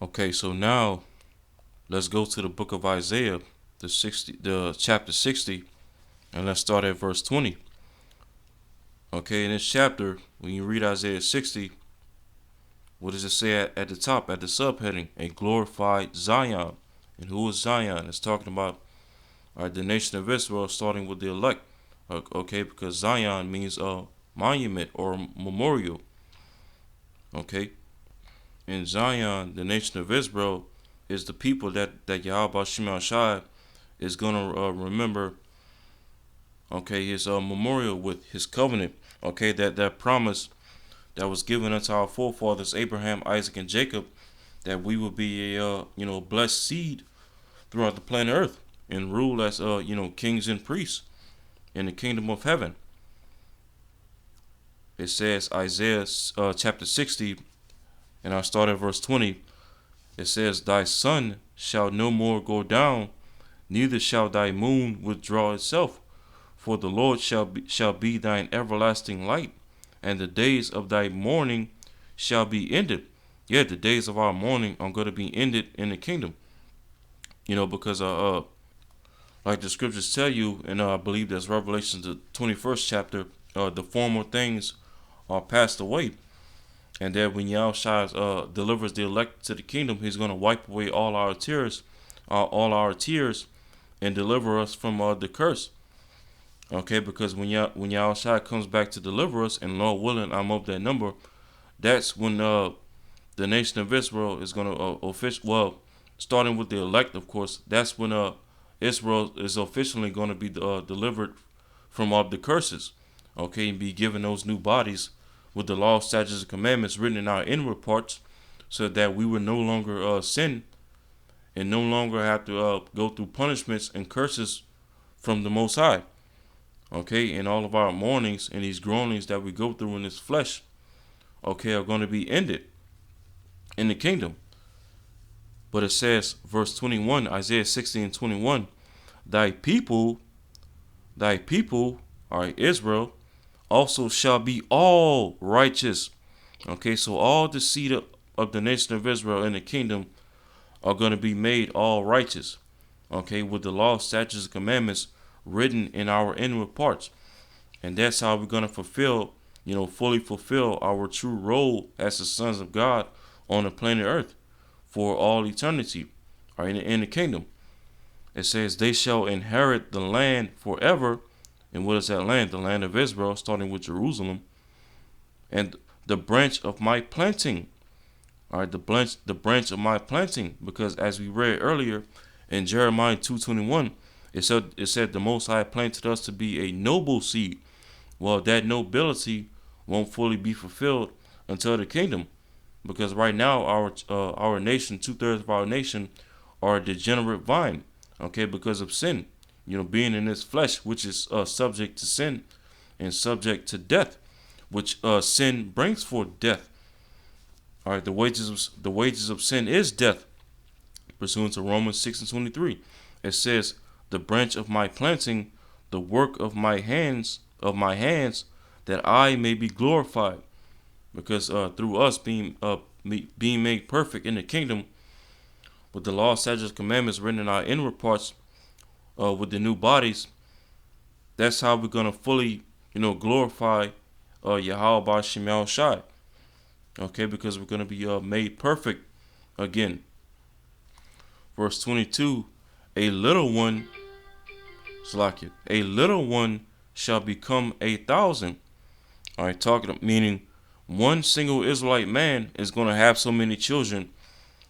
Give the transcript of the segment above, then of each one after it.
Okay, so now let's go to the book of Isaiah, the chapter 60, and let's start at verse 20. Okay, in this chapter, when you read Isaiah 60, what does it say at the top, at the subheading? A glorified Zion. And who is Zion? It's talking about the nation of Israel, starting with the elect. Okay, because Zion means a monument or memorial. Okay, in Zion, the nation of Israel is the people that Yahweh Shem Shai is gonna remember. Okay, his memorial with his covenant. Okay, that promise that was given unto our forefathers Abraham, Isaac, and Jacob, that we would be a blessed seed throughout the planet Earth and rule as kings and priests in the kingdom of heaven. It says Isaiah chapter 60, and I start at verse 20. It says, "Thy sun shall no more go down, neither shall thy moon withdraw itself, for the Lord shall be thine everlasting light, and the days of thy mourning shall be ended." Yeah, the days of our mourning are going to be ended in the kingdom. Because like the scriptures tell you, and I believe that's Revelation the 21st chapter, the former things are passed away, and that when Yahushua delivers the elect to the kingdom, He's going to wipe away all our tears, and deliver us from the curse. Okay, because when Yahushua comes back to deliver us, and Lord willing, I'm of that number, that's when the nation of Israel is going to starting with the elect, of course. That's when Israel is officially going to be delivered from all the curses. Okay, and be given those new bodies with the law, statutes, and commandments written in our inward parts, so that we would no longer sin and no longer have to go through punishments and curses from the Most High. Okay, and all of our mournings and these groanings that we go through in this flesh, okay, are going to be ended in the kingdom. But it says, verse 21, Isaiah 60 and 21, thy people, all right, Israel, also shall be all righteous. Okay, so all the seed of the nation of Israel in the kingdom are going to be made all righteous. Okay, with the law, statutes, and commandments written in our inward parts. And that's how we're going to fully fulfill our true role as the sons of God on the planet Earth for all eternity, or in the kingdom. It says, they shall inherit the land forever. And what is that land? The land of Israel, starting with Jerusalem. And the branch of my planting. All right, the branch of my planting, because as we read earlier in Jeremiah 2:21, it said the Most High planted us to be a noble seed. Well, that nobility won't fully be fulfilled until the kingdom, because right now our nation, 2/3 of our nation, are a degenerate vine. Okay, because of sin. Being in this flesh, which is subject to sin and subject to death, which sin brings forth death. All right, the wages of sin is death, pursuant to Romans 6:23. It says, "The branch of my planting, the work of my hands, that I may be glorified." Because through us being made perfect in the kingdom, with the law, statutes, commandments written in our inward parts, with the new bodies, that's how we're gonna fully, glorify Yahweh Shem Shai. Okay, because we're gonna be made perfect again. Verse 22, a little one, Salakia, a little one shall become 1,000. All right, meaning one single Israelite man is going to have so many children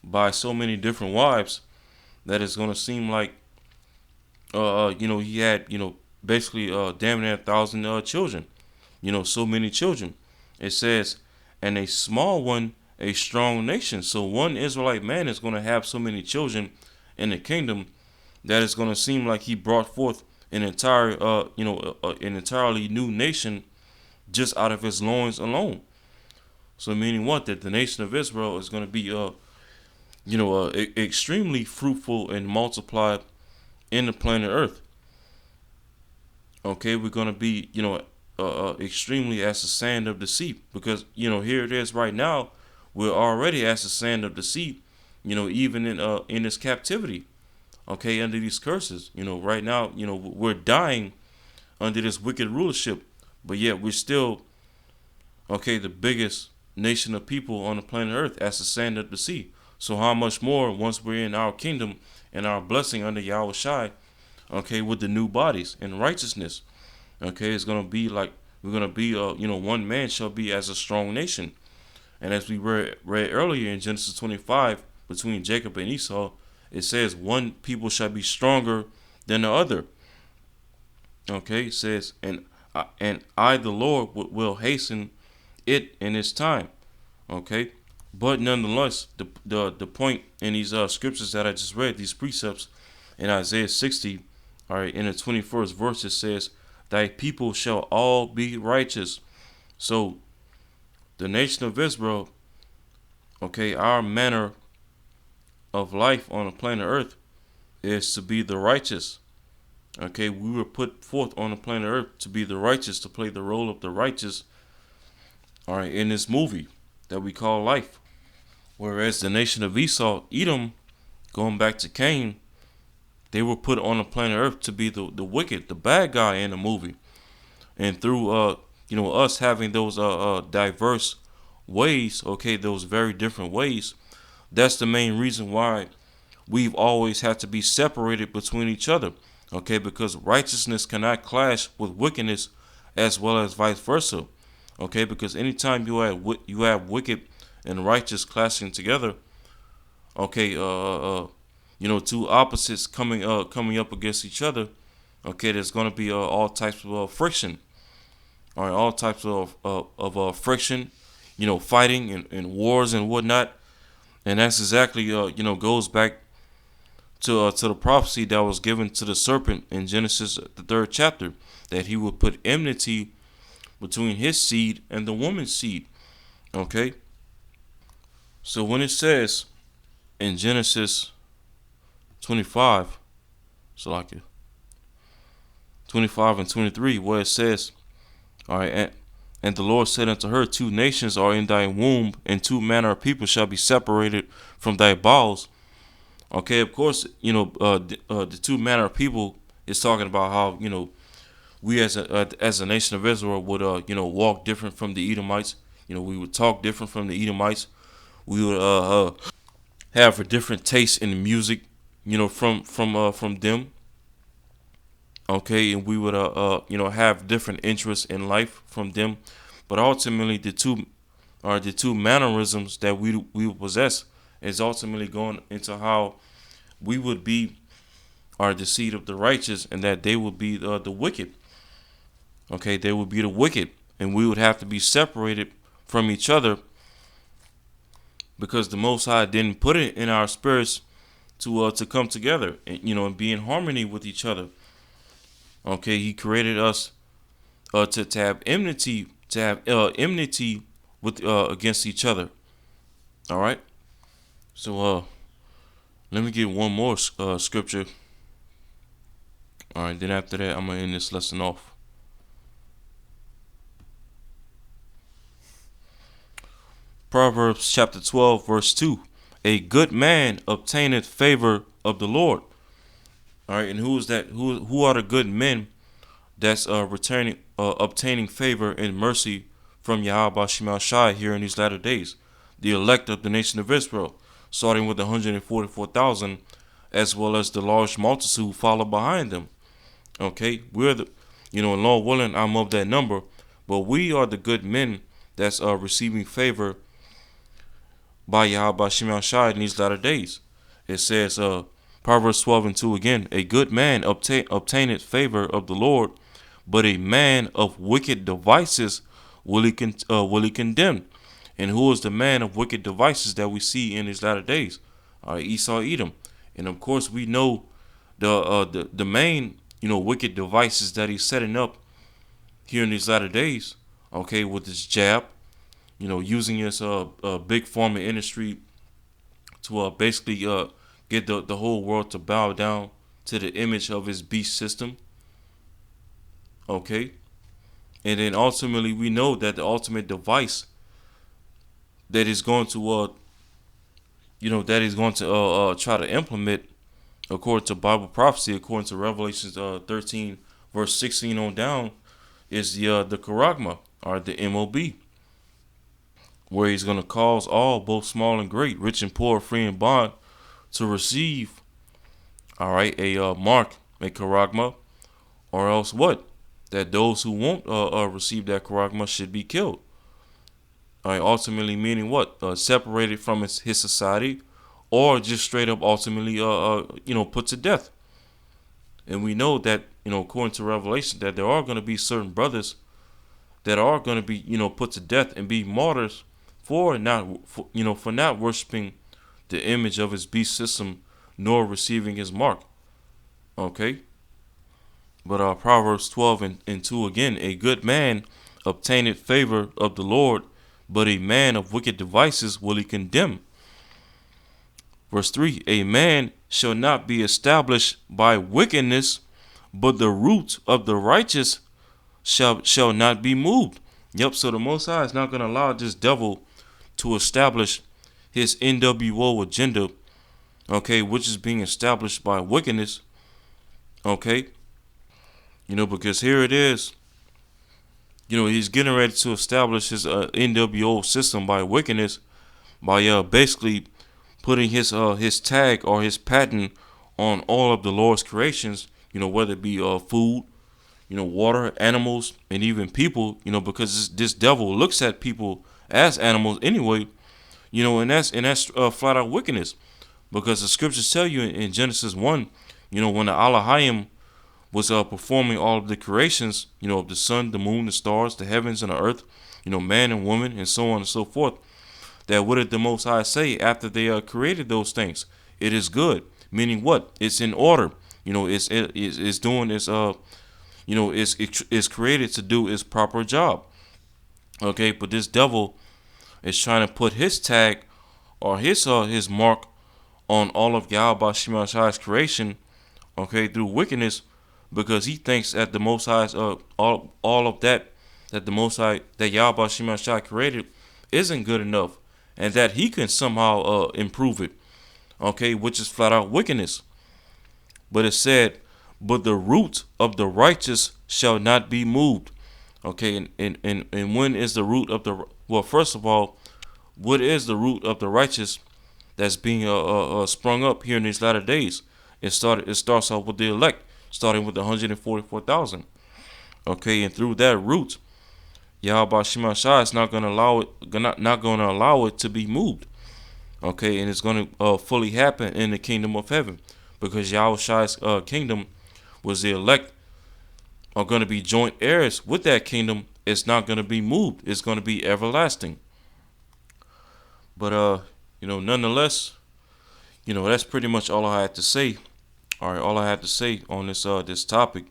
by so many different wives that it's going to seem like, he had, basically damn near 1,000 children. So many children. It says, and a small one, a strong nation. So one Israelite man is going to have so many children in the kingdom that it's going to seem like he brought forth an an entirely new nation just out of his loins alone. So meaning what? That the nation of Israel is going to be, extremely fruitful and multiplied in the planet Earth. Okay, we're going to be, extremely as the sand of the sea, because here it is right now. We're already as the sand of the sea, even in this captivity, okay, under these curses. Right now, we're dying under this wicked rulership, but yet we're still, okay, the biggest nation of people on the planet Earth as the sand of the sea. So how much more once we're in our kingdom and our blessing under Yahweh Shai, okay, with the new bodies and righteousness, okay, it's gonna be like we're gonna be, one man shall be as a strong nation, and as we read earlier in Genesis 25, between Jacob and Esau, it says one people shall be stronger than the other. Okay, it says, and I, the Lord, will hasten it in its time. Okay, but nonetheless, the point in these scriptures that I just read, these precepts in Isaiah 60, all right, in the 21st verse, it says, "Thy people shall all be righteous." So the nation of Israel, okay, our manner of life on the planet Earth is to be the righteous. Okay, we were put forth on the planet Earth to be the righteous, to play the role of the righteous, all right, in this movie that we call life. Whereas the nation of Esau, Edom, going back to Cain, they were put on the planet Earth to be the wicked, the bad guy in the movie. And through us having those diverse ways, okay, those very different ways, that's the main reason why we've always had to be separated between each other. Okay, because righteousness cannot clash with wickedness, as well as vice versa. Okay, because anytime you have wicked and righteous clashing together, okay, two opposites coming up against each other, okay, there's gonna be all types of friction, all right, all types of friction, fighting and wars and whatnot, and that's exactly goes back to the prophecy that was given to the serpent in Genesis the third chapter, that he would put enmity between his seed and the woman's seed. Okay, so when it says in Genesis 25, so like 25 and 23, where it says, all right, and the Lord said unto her, two nations are in thy womb, and two manner of people shall be separated from thy bowels. Okay, of course, the two manner of people is talking about how we as a nation of Israel would walk different from the Edomites. We would talk different from the Edomites. We would have a different taste in music, from them. Okay, and we would have different interests in life from them. But ultimately, the two mannerisms that we possess is ultimately going into how we would be are the seed of the righteous, and that they would be the wicked. Okay, they would be the wicked, and we would have to be separated from each other, because the Most High didn't put it in our spirits to come together and and be in harmony with each other. Okay, He created us to have enmity with against each other. All right, so let me get one more scripture. All right, then after that, I'm gonna end this lesson off. Proverbs chapter 12, verse 2. A good man obtaineth favor of the Lord. All right, and who is that? Who are the good men that's obtaining favor and mercy from Yahweh Shema Shai here in these latter days? The elect of the nation of Israel, starting with 144,000, as well as the large multitude who follow behind them. Okay, we're and Lord willing, I'm of that number, but we are the good men that's receiving favor by Yahweh Shema Shai in these latter days. It says, Proverbs 12 and 2 again, a good man obtaineth favor of the Lord, but a man of wicked devices will he condemn. And who is the man of wicked devices that we see in these latter days? Esau, Edom. And of course, we know the main wicked devices that he's setting up here in these latter days. Okay, with his jab, using his big pharma industry to basically get the whole world to bow down to the image of his beast system. Okay, and then ultimately we know that the ultimate device that is going to that he's going to try to implement according to Bible prophecy, according to Revelations 13, verse 16 on down, is the charagma, or the MOB, where he's going to cause all, both small and great, rich and poor, free and bond, to receive, all right, a mark, a charagma, or else what? That those who won't receive that charagma should be killed. All right, ultimately meaning what? Separated from his society, or just straight up ultimately put to death. And we know that, according to Revelation, that there are going to be certain brothers that are going to be, put to death and be martyrs for not worshiping the image of his beast system, nor receiving his mark. Okay. But Proverbs 12 and 2 again, a good man obtaineth favor of the Lord, but a man of wicked devices will he condemn. Verse 3, a man shall not be established by wickedness, but the root of the righteous shall not be moved. Yep, so the Most High is not going to allow this devil to establish his NWO agenda, okay, which is being established by wickedness, okay, because here it is, he's getting ready to establish his NWO system by wickedness, by basically putting his tag or his patent on all of the Lord's creations, whether it be food, water, animals, and even people, because this devil looks at people as animals anyway, and that's flat out wickedness, because the scriptures tell you in Genesis 1, when the Elohim was performing all of the creations, of the sun, the moon, the stars, the heavens, and the earth, man and woman, and so on and so forth, that what did the Most High say after they created those things? It is good, meaning what? It's in order. It's doing its it's created to do its proper job. Okay, but this devil is trying to put his tag or his mark on all of Yahweh Shemashai's creation, okay, through wickedness, because he thinks that the Most High's all of that the Most High, that Yahweh Shemashai created, isn't good enough, and that he can somehow improve it, okay, which is flat out wickedness. But it said, but the root of the righteous shall not be moved. Okay, and when is the root of the, well, first of all, what is the root of the righteous that's being sprung up here in these latter days? It starts off with the elect, starting with the 144,000. Okay, and through that root, Yahweh Shemashai is not going to allow it to be moved. Okay, and it's going to fully happen in the kingdom of heaven, because Yahweh's kingdom was the elect are going to be joint heirs with that kingdom. It's not going to be moved. It's going to be everlasting. But nonetheless, that's pretty much all I had to say. All right, all I had to say on this topic.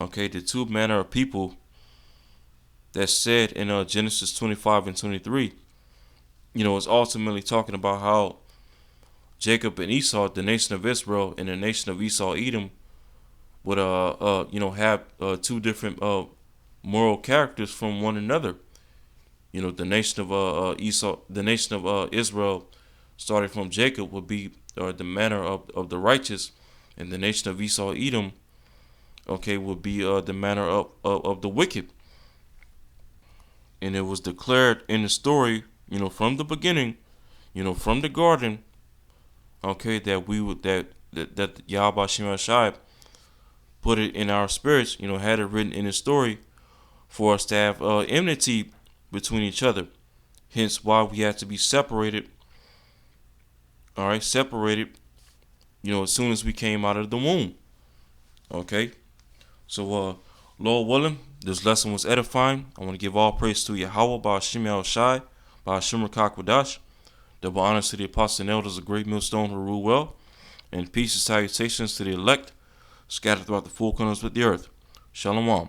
Okay, the two manner of people that's said in Genesis 25 and 23. It's ultimately talking about how Jacob and Esau, the nation of Israel, and the nation of Esau, Edom, would have two different moral characters from one another. The nation of Esau, the nation of Israel, starting from Jacob, would be the manner of the righteous, and the nation of Esau, Edom, okay, would be the manner of the wicked. And it was declared in the story, from the beginning, from the garden, okay, that we would that Yahweh Shemashai put it in our spirits, had it written in the story for us to have enmity between each other. Hence why we had to be separated. All right, separated, as soon as we came out of the womb. Okay, so Lord willing, this lesson was edifying. I want to give all praise to Yahweh by Hashem El Shai, by Hashem Kakwadash. Double honors to the apostles and elders of Great Millstone who rule well, and peace and salutations to the elect scattered throughout the four corners of the earth. Shalom.